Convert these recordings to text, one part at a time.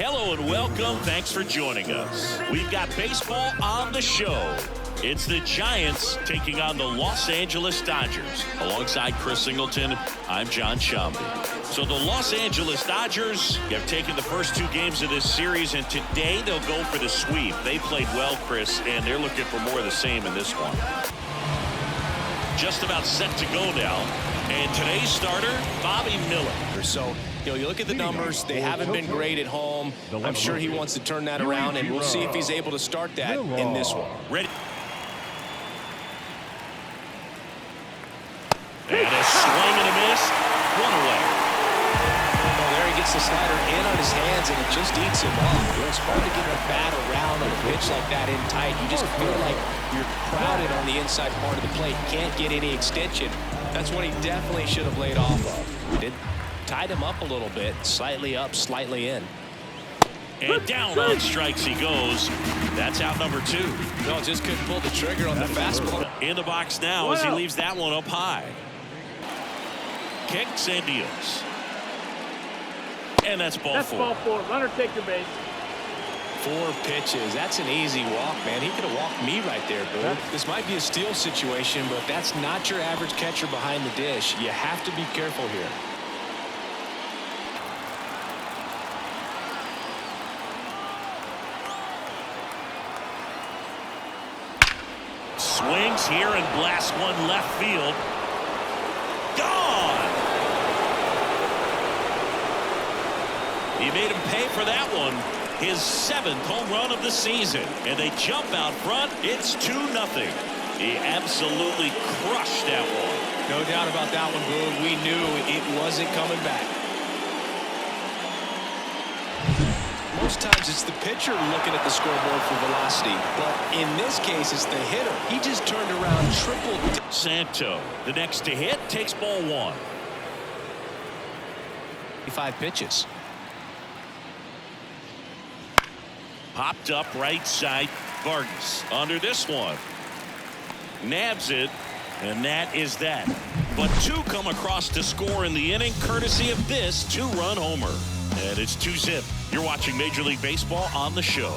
Hello and welcome. Thanks for joining us. We've got baseball on the show. It's the Giants taking on the Los Angeles Dodgers. Alongside Chris Singleton, I'm John Shambi. So the Los Angeles Dodgers have taken the first two games of this series, and today they'll go for the sweep. They played well, Chris, and they're looking for more of the same in this one. Just about set to go now. And today's starter, Bobby Miller. So, you look at the numbers. They haven't been great at home. I'm sure he wants to turn that around, and we'll see if he's able to start that in this one. Ready. And a swing and a miss. One away. Well, there he gets the slider in on his hands, and it just eats him up. It's hard to get a bat around on a pitch like that in tight. You just feel like you're crowded on the inside part of the plate. You can't get any extension. That's what he definitely should have laid off of. It tied him up a little bit. Slightly up, slightly in. And down on strikes he goes. That's out number two. No, just couldn't pull the trigger on the fastball. In the box now as he leaves that one up high. Kicks and deals. And that's ball four. Ball four. Runner take your base. 4 pitches. That's an easy walk, man. He could have walked me right there, Boo. This might be a steal situation, but that's not your average catcher behind the dish. You have to be careful here. Swings here and blasts one left field. Gone! He made him pay for that one. His 7th home run of the season. And they jump out front. It's 2-0. He absolutely crushed that one. No doubt about that one, Boo. We knew it wasn't coming back. Most times it's the pitcher looking at the scoreboard for velocity, but in this case it's the hitter. He just turned around, tripled. Santo, the next to hit, takes ball 1. 5 pitches. Popped up right side. Vargas under this one. Nabs it, and that is that. But 2 come across to score in the inning, courtesy of this 2-run homer. And it's 2-zip. You're watching Major League Baseball on the show.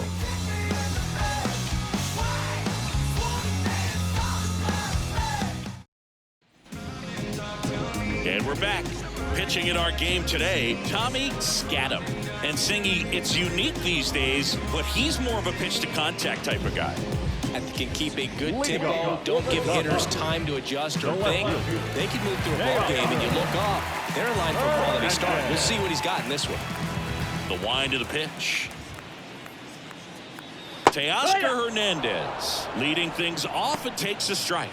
And we're back. Pitching in our game today, Tommy Scadam. And singing, it's unique these days, but he's more of a pitch-to-contact type of guy. And can keep a good tempo. Don't give hitters time to adjust or think. They can move through a ball game, and you look up. They're in line for a quality start. We'll see what he's got in this one. The wind of the pitch. Teoscar Hernandez leading things off and takes a strike.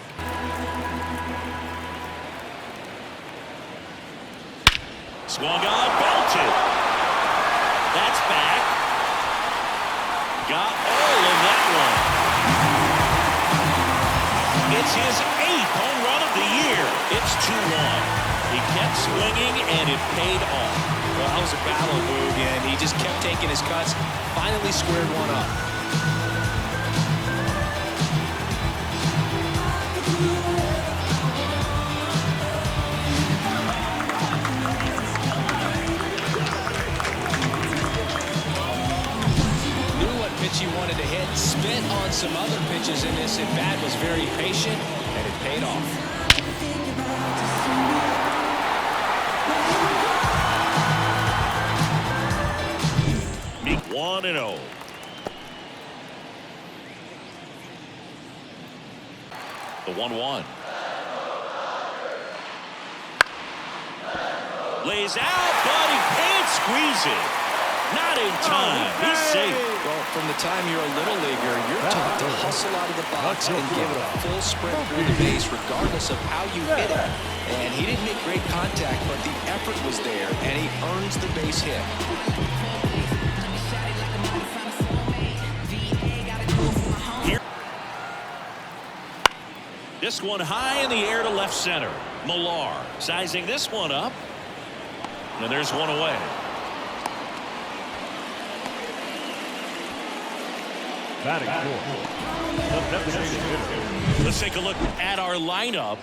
Swung on, belted. That's back. Got all of that one. It's his 8th home run of the year. It's 2-1. He kept swinging, and it paid off. Well, that was a battle, Boog, and he just kept taking his cuts. Finally squared one up. He wanted to hit, spit on some other pitches in this at-bat, was very patient, and it paid off. Meet 1-0. The 1-1. Lays out, but he can't squeeze it. Not in time. He's safe. Well, from the time you're a little leaguer, you're taught to hustle out of the box and give it a full sprint through the base, regardless of how you hit it. And he didn't make great contact, but the effort was there, and he earns the base hit. Here. This one high in the air to left center. Millar sizing this one up. And there's one away. Let's take a look at our lineup.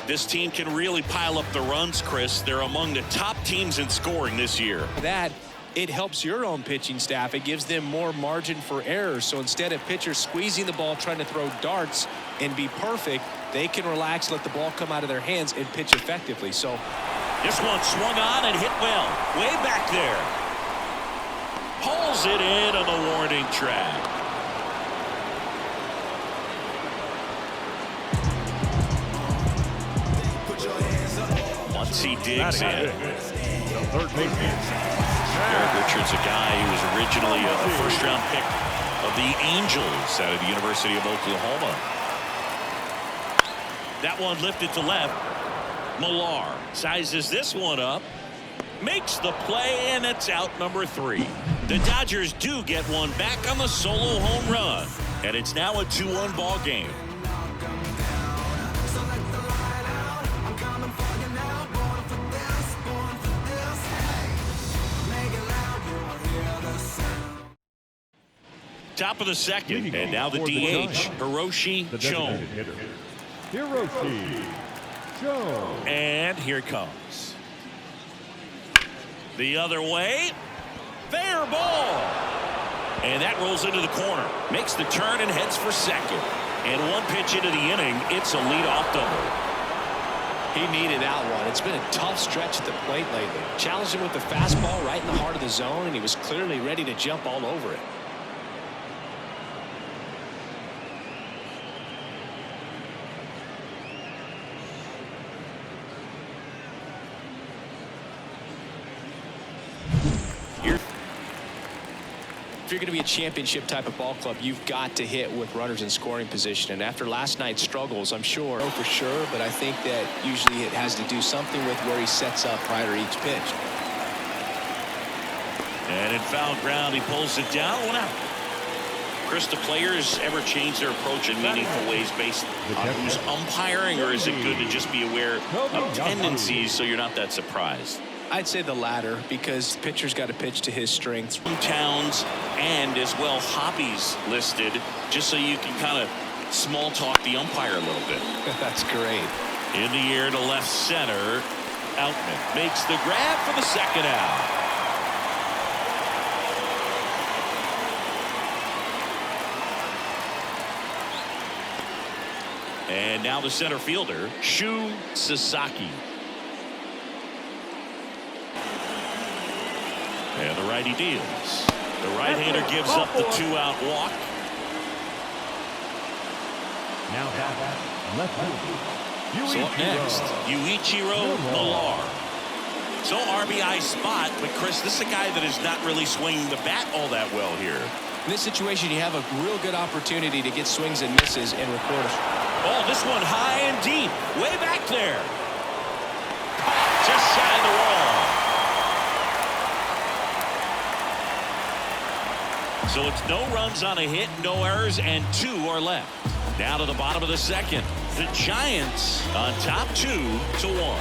This team can really pile up the runs, Chris. They're among the top teams in scoring this year. That it helps your own pitching staff. It gives them more margin for error. So instead of pitchers squeezing the ball, trying to throw darts and be perfect, they can relax, let the ball come out of their hands, and pitch effectively. So this one swung on and hit well. Way back there. Hauls it in on the warning track. Once he digs in. Eric Richards, a guy who was originally a first-round pick of the Angels out of the University of Oklahoma. That one lifted to left. Millar sizes this one up, makes the play, and it's out number 3. The Dodgers do get one back on the solo home run, and it's now a 2-1 ball game. Top of the second, and now the DH, Hiroshi Jones. Hiroshi Jones. And here it comes. The other way. Fair ball. And that rolls into the corner. Makes the turn and heads for second. And one pitch into the inning, it's a leadoff double. He needed that one. It's been a tough stretch at the plate lately. Challenged him with the fastball right in the heart of the zone, and he was clearly ready to jump all over it. If you're going to be a championship type of ball club, you've got to hit with runners in scoring position. And after last night's struggles, I'm sure, for sure, but I think that usually it has to do something with where he sets up prior to each pitch. And in foul ground, he pulls it down. 1 out. Chris, do players ever change their approach in meaningful ways based on who's umpiring, or is it good to just be aware of tendencies so you're not that surprised? I'd say the latter, because the pitcher's got to pitch to his strengths. Towns and as well hobbies listed, just so you can kind of small talk the umpire a little bit. That's great. In the air to left center. Outman makes the grab for the second out. And now the center fielder, Shu Sasaki. And the righty deals. The right-hander gives up the 2-out walk. Now left So up next, Yuichiro Millar. So RBI spot, but Chris, this is a guy that is not really swinging the bat all that well here. In this situation, you have a real good opportunity to get swings and misses and record a... Oh, this one high and deep, way back there. Just shy of the wall. So it's no runs on a hit, no errors, and 2 are left. Now to the bottom of the second. The Giants on top 2-1.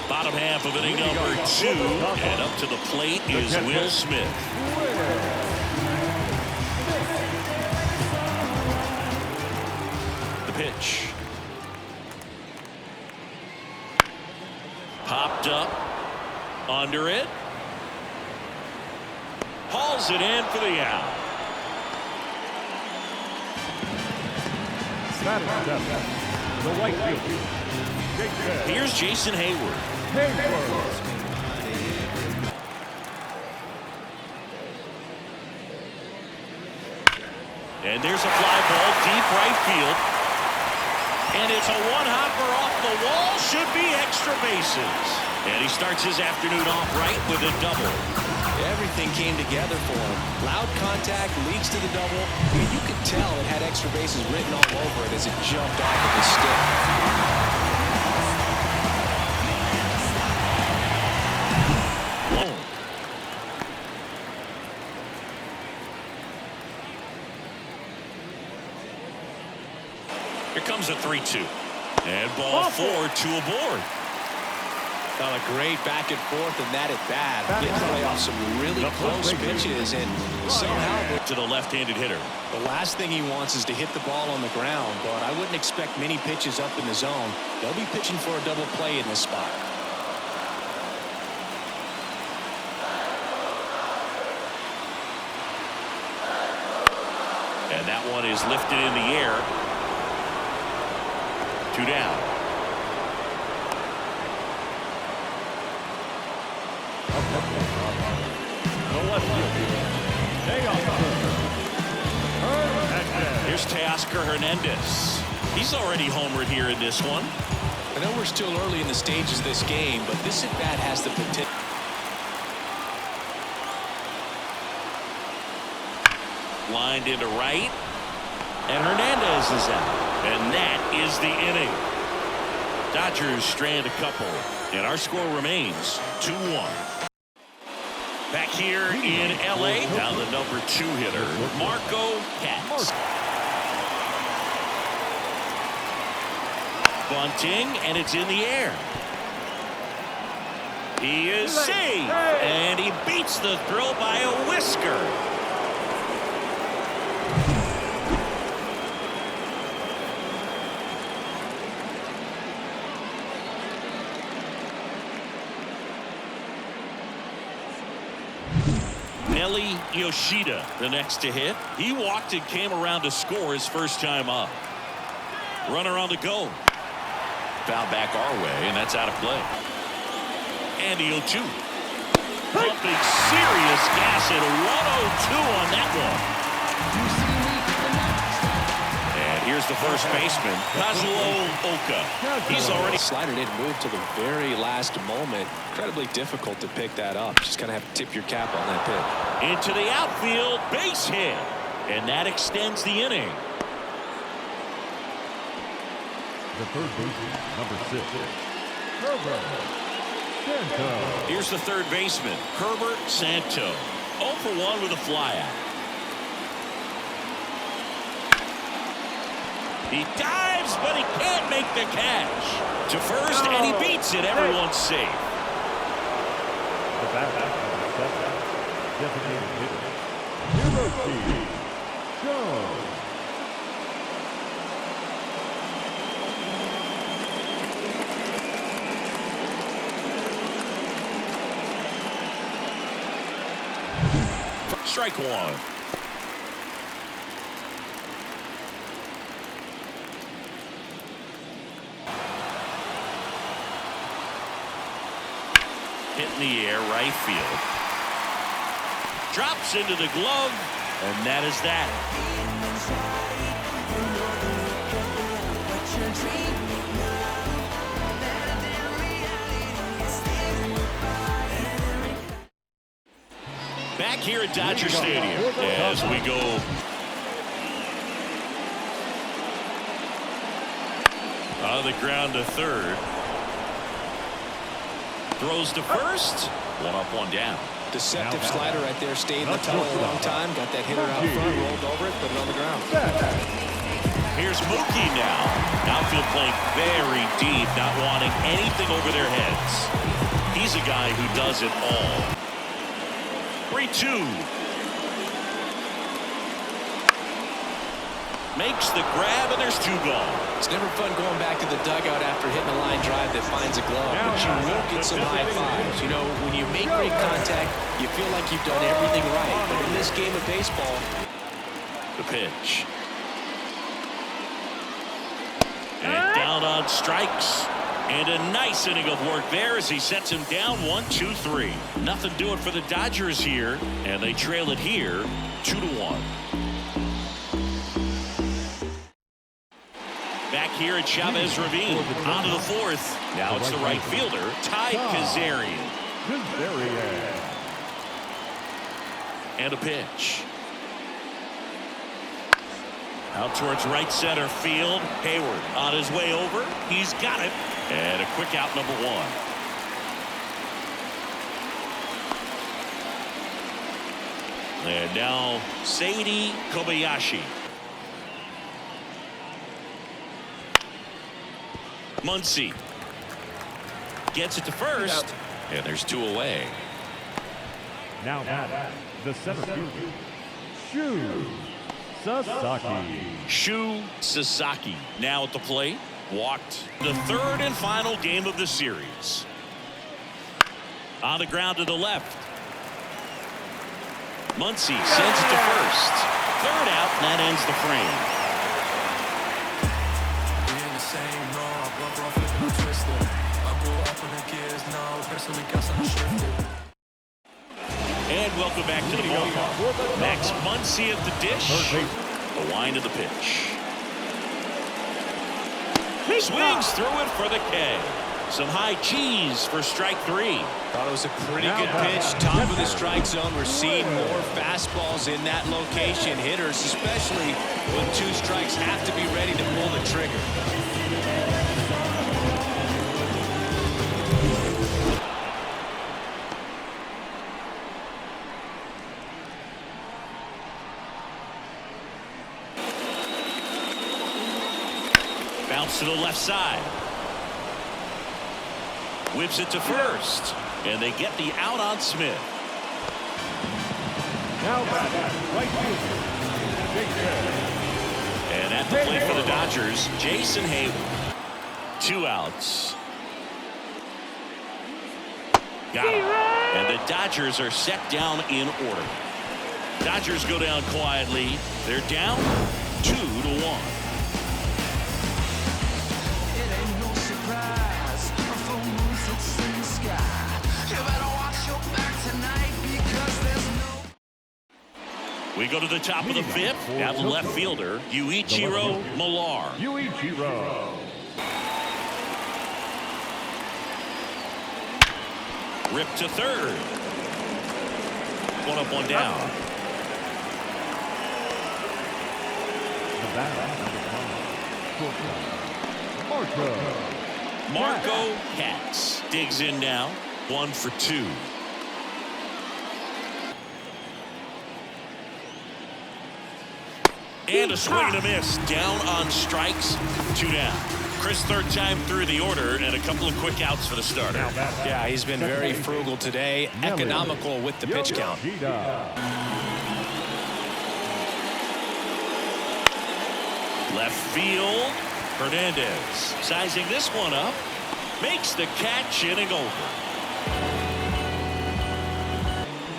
Bottom half of inning number 2. And up to the plate is Will Smith. The pitch. Popped up. Under it. Hauls it in for the out. The right field. Here's Jason Hayward. And there's a fly ball deep right field. And it's a one-hopper off the wall. Should be extra bases. And he starts his afternoon off right with a double. Everything came together for him. Loud contact leads to the double. I mean, you could tell it had extra bases written all over it as it jumped off of the stick. Whoa. Here comes a 3-2. And ball 4, 2 aboard. Got a great back and forth, and that at bat. Getting to play off some really close pitches, and somehow To the left-handed hitter. the last thing he wants is to hit the ball on the ground, but I wouldn't expect many pitches up in the zone. They'll be pitching for a double play in this spot. And that one is lifted in the air. 2 down. Here's Teoscar Hernandez. He's already homered here in this one. I know we're still early in the stages of this game, but this at-bat has the potential. Lined into right. And Hernandez is out. And that is the inning. Dodgers strand a couple. And our score remains 2-1. Back here in L.A., now the number 2 hitter, Marco Katz. Bunting, and it's in the air. He is safe, and he beats the throw by a whisker. Nelly Yoshida, the next to hit. He walked and came around to score his first time up. Runner on the go. Foul back our way, and that's out of play. Andy O2. Pumping serious gas at 102 on that one. And here's the first baseman, Kazuo Oka. He's already... Slider didn't move to the very last moment. Incredibly difficult to pick that up. Just kind of have to tip your cap on that pitch. Into the outfield, base hit. And that extends the inning. The third baseman, number 6, Herbert Santo. Here's the third baseman, Herbert Santo. 0 for 1 with a flyout. He dives, but he can't make the catch. To first, and he beats it. Everyone's safe. The batter, designated hitter, Hiroshi Jones. Strike 1. Hit in the air, right field. Drops into the glove, and that is that. Back here at Dodger Stadium as we go. On the ground to third. Throws to first. 1 up, 1 down. Deceptive slider right there. Stayed in the tunnel a long time. Got that hitter out front. Rolled over it. Put it on the ground. Here's Mookie now. Outfield playing very deep. Not wanting anything over their heads. He's a guy who does it all. 3-2. Makes the grab, and there's 2 gone. It's never fun going back to the dugout after hitting a line drive that finds a glove, but you will get some high fives. You know, when you make great contact, you feel like you've done everything right. But in this game of baseball, the pitch. And down on strikes. And a nice inning of work there as he sets him down 1-2-3. Nothing doing for the Dodgers here, and they trail it here 2-1. Back here at Chavez Ravine, on to the 4th. Now it's the right fielder, Ty Kazarian. And a pitch. Out towards right center field. Hayward on his way over. He's got it. And a quick out, number 1. And now Sadie Kobayashi. Muncy gets it to first. And there's 2 away. Now the center fielder, Shu Sasaki. Shu Sasaki now at the plate. Walked the 3rd and final game of the series. On the ground to the left. Muncy sends it to first. Third out, and that ends the frame. And welcome back to the ballpark. Next, Muncy at the dish. The wind of the pitch. Swings through it for the K. Some high cheese for strike three. Thought it was a pretty good pitch. Top of the strike zone. We're seeing more fastballs in that location. Hitters, especially when 2 strikes, have to be ready to pull the trigger. Bounce to the left side. Whips it to first. And they get the out on Smith. Now back, right fielder, And at the plate for the Dodgers, Jason Hayward. 2 outs. Got him. And the Dodgers are set down in order. Dodgers go down quietly. They're down 2-1. We go to the top of the 5th. Now the left fielder, Yuichiro Millar. Ripped to third. 1 up, 1 down. Marco Katz digs in now. 1 for 2. And a swing and a miss. Down on strikes. 2 down. Chris, third time through the order, and a couple of quick outs for the starter. Yeah, he's been very frugal today. Economical with the pitch count. Left field. Hernandez sizing this one up. Makes the catch, inning over.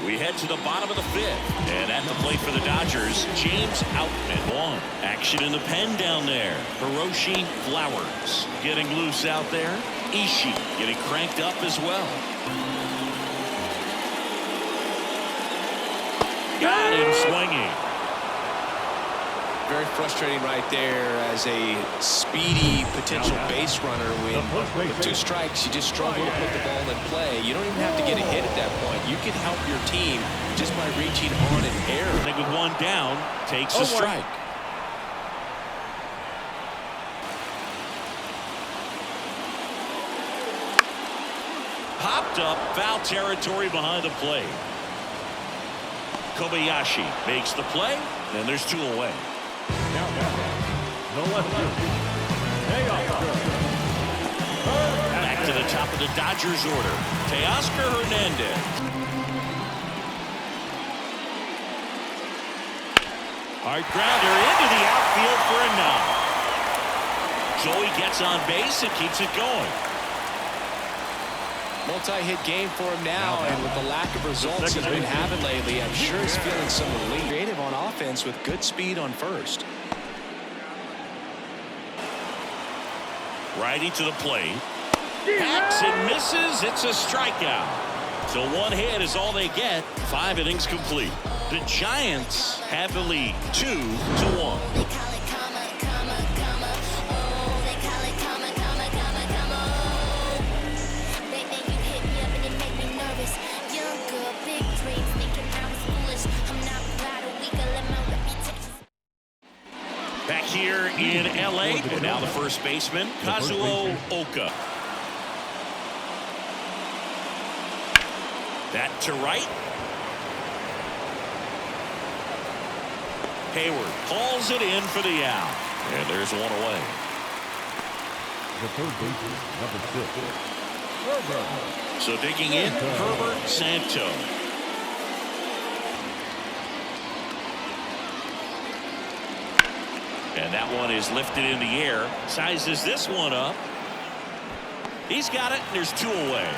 We head to the bottom of the 5th. And at the plate for the Dodgers, James Outman. 1. Action in the pen down there. Hiroshi Flowers getting loose out there. Ishii getting cranked up as well. Got him swinging. Very frustrating right there as a speedy potential base runner. When with 2 strikes, you just struggle to put the ball in play. You don't even have to get a hit at that point. You can help your team just by reaching on an error. I think with 1 down, takes a strike. Popped up, foul territory behind the plate. Kobayashi makes the play, and there's 2 away. Back to the top of the Dodgers order. Teoscar Hernandez. Hard grounder into the outfield for a knock. Joey gets on base and keeps it going. Multi-hit game for him now, and with the lack of results he's been having lately, I'm sure he's feeling some relief. Creative on offense with good speed on first. Righty to the plate. Hacks and misses. It's a strikeout. So 1 hit is all they get. 5 innings complete. The Giants have the lead 2-1. Back here in LA, and now the first baseman, Kazuo Oka. That to right. Hayward calls it in for the out. And there's 1 away. The third baseman, number 6. So digging in, Herbert Santo. And that one is lifted in the air. Sizes this one up. He's got it, and there's 2 away.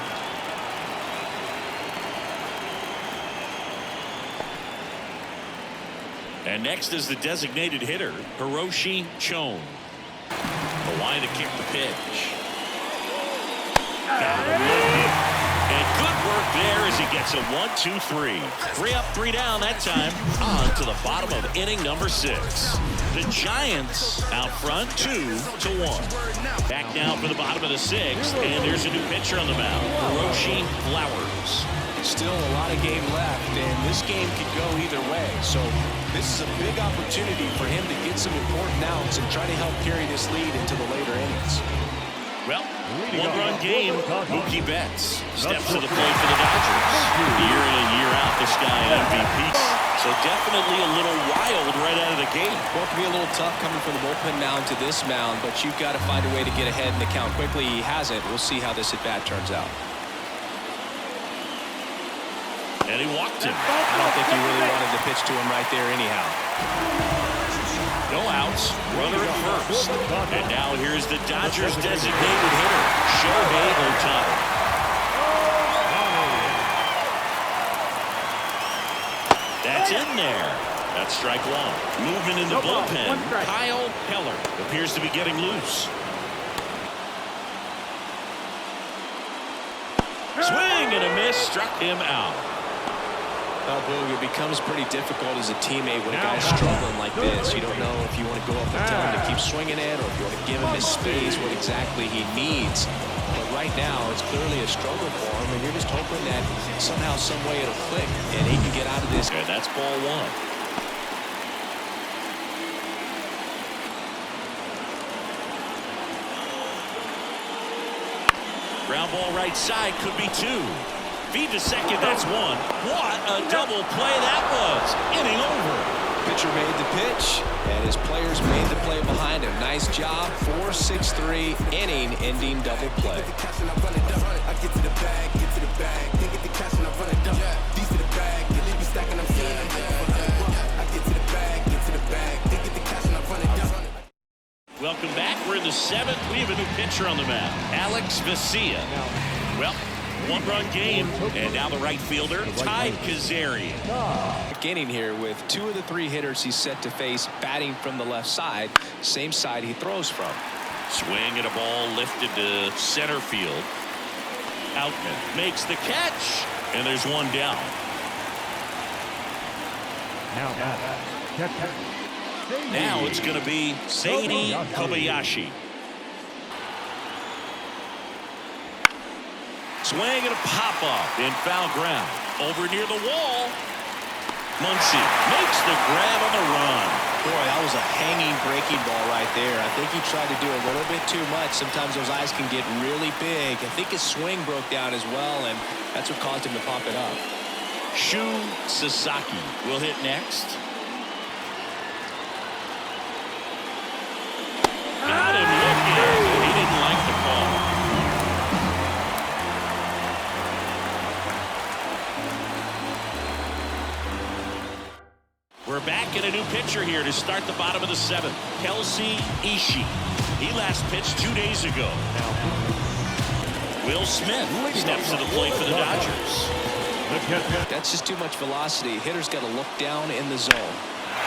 And next is the designated hitter, Hiroshi Chon. The line to kick the pitch. Got him. And good work there as he gets a 1-2-3. 3 up, 3 down that time. On to the bottom of inning number 6. The Giants out front 2-1. Back now for the bottom of the 6th, and there's a new pitcher on the mound, Hiroshi Flowers. Still a lot of game left, and this game could go either way. So this is a big opportunity for him to get some important outs and try to help carry this lead into the later innings. Well, one-run game. Mookie Betts steps to the plate for the Dodgers. Year in and year out, this guy an MVP. So definitely a little wild right out of the gate. Well, it can be a little tough coming from the bullpen mound to this mound, but you've got to find a way to get ahead in the count quickly. He hasn't. We'll see how this at-bat turns out. And he walked him. I don't think he really wanted to pitch to him right there anyhow. No outs, runner at first. And now here's the Dodgers designated hitter, Shohei Ohtani. That's in there. That's strike 1. Moving in the bullpen, Kyle Keller appears to be getting loose. Swing and a miss, struck him out. Boog, it becomes pretty difficult as a teammate when a guy's struggling like this. You don't know if you want to go up and tell him to keep swinging it or if you want to give him his space, what exactly he needs. But right now, it's clearly a struggle for him, and you're just hoping that somehow, some way it'll click, and he can get out of this. And that's ball 1. Ground ball right side, could be 2. Feed to second, that's 1. What a double play that was. Inning over. Pitcher made the pitch, and his players made the play behind him. Nice job. 4-6-3 inning-ending double play. Welcome back. We're in the 7th. We have a new pitcher on the mound, Alex Vesia. Well, one-run game, and now the right fielder, Ty Kazarian. Beginning here with 2 of the 3 hitters he's set to face batting from the left side, same side he throws from. Swing and a ball lifted to center field. Outman makes the catch, and there's 1 down. Now it's going to be Sadie Kobayashi. Swing and a pop-up in foul ground. Over near the wall. Muncy makes the grab on the run. Boy, that was a hanging breaking ball right there. I think he tried to do a little bit too much. Sometimes those eyes can get really big. I think his swing broke down as well, and that's what caused him to pop it up. Shu Sasaki will hit next. Got him looking. He didn't like the call. We're back in a new pitcher here to start the bottom of the 7th. Kelsey Ishii. He last pitched 2 days ago. Will Smith steps to the plate for the Dodgers. That's just too much velocity. Hitter's got to look down in the zone.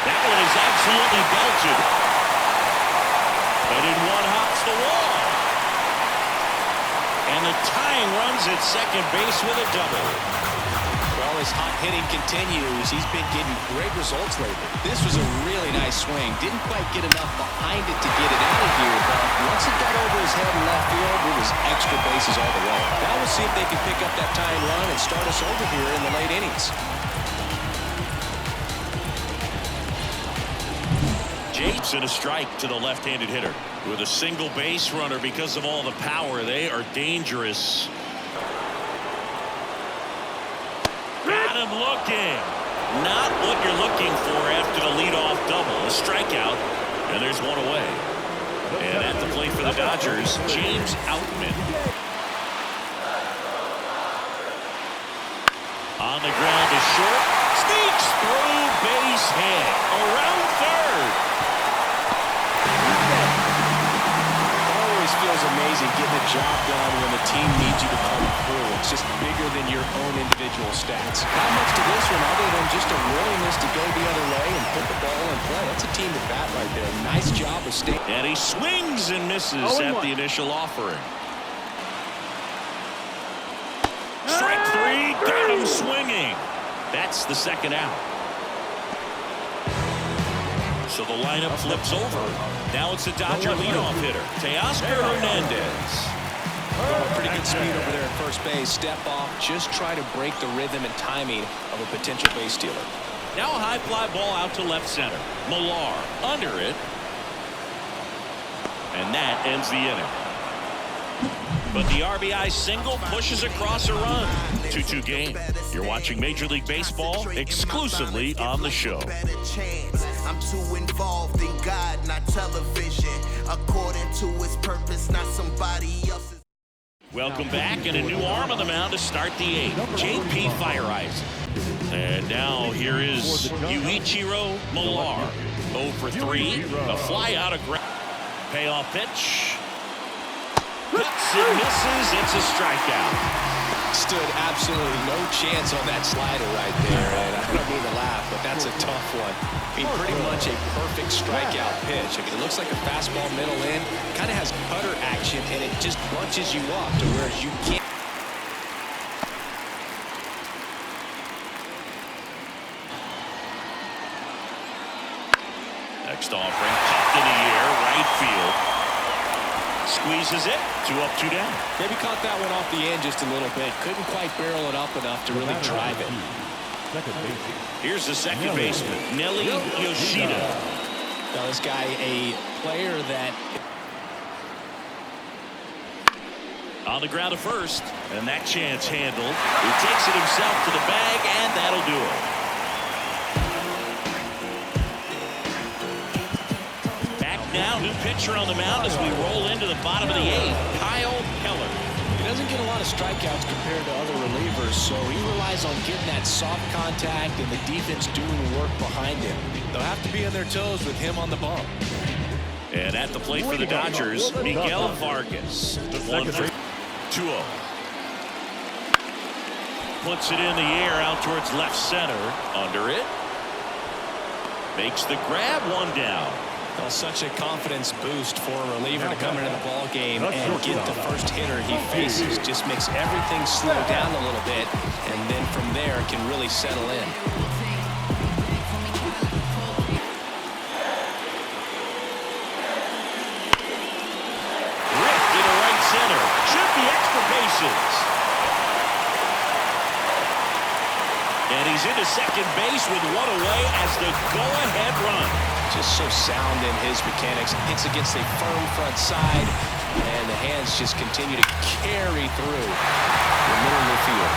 That one is absolutely belted. But in 1 hops the wall. And the tying runs at second base with a double. Well, his hot hitting continues. He's been getting great results lately. This was a really nice swing. Didn't quite get enough behind it to get it out of here, but once it got over his head in left field, it was extra bases all the way. Now we'll see if they can pick up that tying run and start us over here in the late innings. Japes and a strike to the left-handed hitter. With a single base runner because of all the power, they are dangerous. Got him looking. Not what you're looking for after the leadoff double. A strikeout, and there's 1 away. And at the plate for the Dodgers, James Outman. On the ground to short. Sneaks through, base hit. Around third. Always feels amazing amazing getting the job done when the team needs you to come through. It's just bigger than your own individual stats. Not much to this one other than just a willingness to go the other way and put the ball in play. That's a team at bat right there. Nice job of staying. And he swings and misses at the initial offering. Strike three, got him swinging. That's the second out. So the lineup flips over. Now it's the Dodger leadoff hitter, Teoscar Hernandez. Pretty good speed over there at first base. Step off, just try to break the rhythm and timing of a potential base stealer. Now a high fly ball out to left center. Millar under it. And that ends the inning. But the RBI single pushes across a run. 2-2 game. You're watching Major League Baseball exclusively on the show. I'm too involved in God, not television. According to his purpose, not somebody else's. Welcome back, and a new arm on the mound to start the eighth. J.P. Fireizing. And now here is Yuichiro Millar. 0 for 3. A fly out of ground. Payoff pitch. Hits and misses. It's a strikeout. Stood absolutely no chance on that slider right there. And I don't mean to laugh, but that's a tough one. I mean, pretty much a perfect strikeout pitch. I mean, it looks like a fastball middle in. Kind of has cutter action, and it just bunches you up to where you can't. Next offering, popped in the air, right field. Squeezes it, 2 up, 2 down. Maybe caught that one off the end just a little bit. Couldn't quite barrel it up enough to really drive it. Here's the second baseman, Nelly Yoshida. Now this guy, a player that... On the ground to first, and that chance handled. He takes it himself to the bag, and that'll do it. Now, new pitcher on the mound as we roll into the bottom of the eighth, Kyle Keller. He doesn't get a lot of strikeouts compared to other relievers, so he relies on getting that soft contact and the defense doing work behind him. They'll have to be on their toes with him on the bump. And at the plate for the Dodgers, Miguel Vargas. 1-2-0. Puts it in the air out towards left center. Under it. Makes the grab, 1 down. Well, such a confidence boost for a reliever to come into the ball game and get the first hitter he faces. Just makes everything slow down a little bit, and then from there can really settle in. Ripped into right center. Should be extra bases. And he's into second base with 1 away as the go-ahead run. Just so sound in his mechanics. Hits against a firm front side, and the hands just continue to carry through the middle of the field.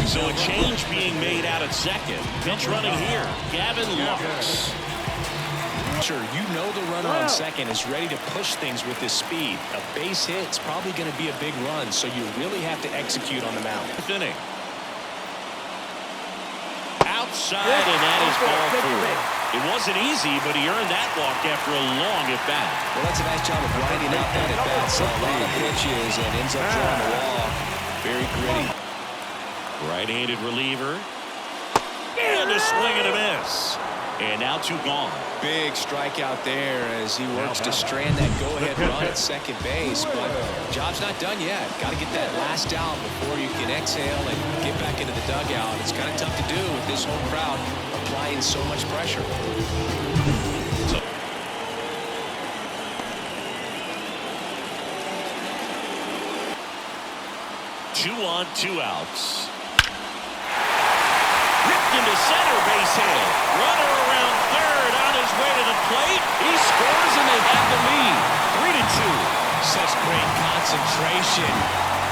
So a change being made out at second. Pitch running here, Gavin Lux. Sure, you know the runner on second is ready to push things with his speed. A base hit's probably going to be a big run, so you really have to execute on the mound. Inning. Outside, and that is ball 4. It wasn't easy, but he earned that walk after a long at-bat. Well, that's a nice job of grinding out that at-bat. So a lot of pitches and ends up drawing the wall. Very gritty. Right-handed reliever. And a swing and a miss. And now 2 gone. Big strikeout there as he works to strand that go-ahead run at second base. But job's not done yet. Got to get that last out before you can exhale and get back into the dugout. It's kind of tough to do with this home crowd applying so much pressure. So 2 on, 2 outs. Ripped into center, base hit. Runner around third on his way to the plate. He scores and they have the lead. 3-2. Such great concentration.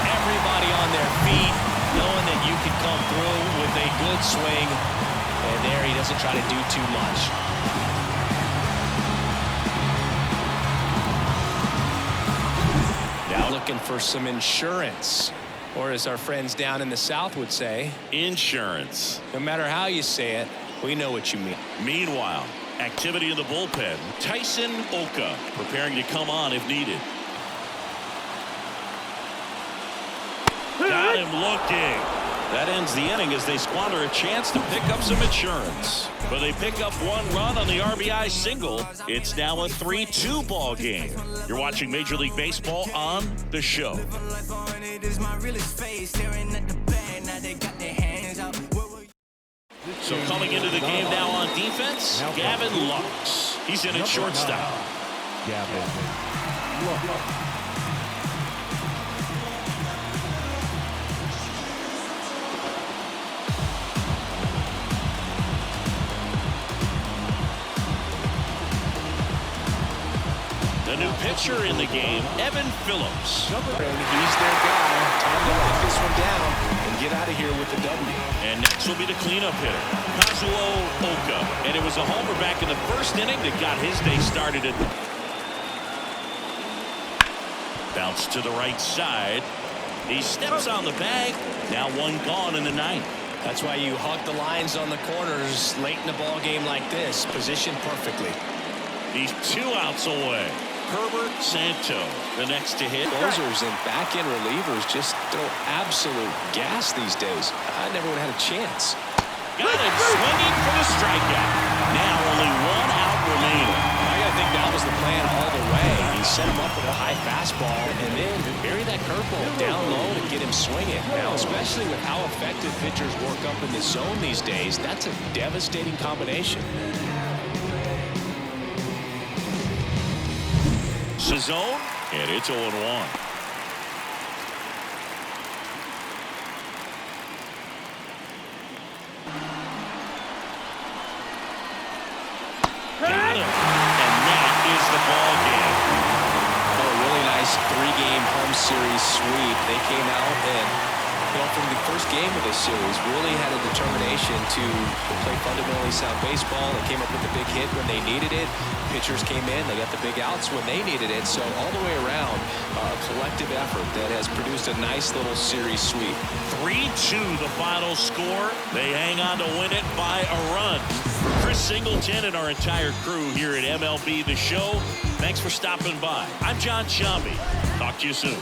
Everybody on their feet, knowing that you can come through with a good swing. And there he doesn't try to do too much. Now looking for some insurance. Or as our friends down in the South would say, insurance. no matter how you say it, we know what you mean. Meanwhile, activity in the bullpen. Tyson Oka preparing to come on if needed. Got him looking. That ends the inning as they squander a chance to pick up some insurance. But they pick up one run on the RBI single. It's now a 3-2 ball game. You're watching Major League Baseball on The Show. So coming into the game now on defense, Gavin Lux. He's in at shortstop. Gavin Lux. The new pitcher in the game, Evan Phillips. And he's their guy. Time to lock this one down and get out of here with the W. And next will be the cleanup hitter, Kazuo Oka. And it was a homer back in the first inning that got his day started. Bounce to the right side. He steps on the bag. Now one gone in the ninth. That's why you hug the lines on the corners late in a ball game like this. Positioned perfectly. He's 2 outs away. Herbert Santo, the next to hit. Closers and back-end relievers just throw absolute gas these days. I never would have had a chance. Got him swinging for the strikeout. Now only 1 out remaining. I gotta think that was the plan all the way. He set him up with a high fastball and then bury that curveball down low to get him swinging. Now, especially with how effective pitchers work up in the zone these days, that's a devastating combination. Zone, and it's 0-1. Got him, and that is the ball game. Oh, a really nice 3-game home series sweep. They came out and, from the first game of this series, really had a determination to play fundamentally sound baseball. They came up with a big hit when they needed it. Pitchers came in, they got the big outs when they needed it. So all the way around, a collective effort that has produced a nice little series sweep. 3-2 the final score. They hang on to win it by a run. For Chris Singleton and our entire crew here at MLB The Show, thanks for stopping by. I'm John Shambi. Talk to you soon.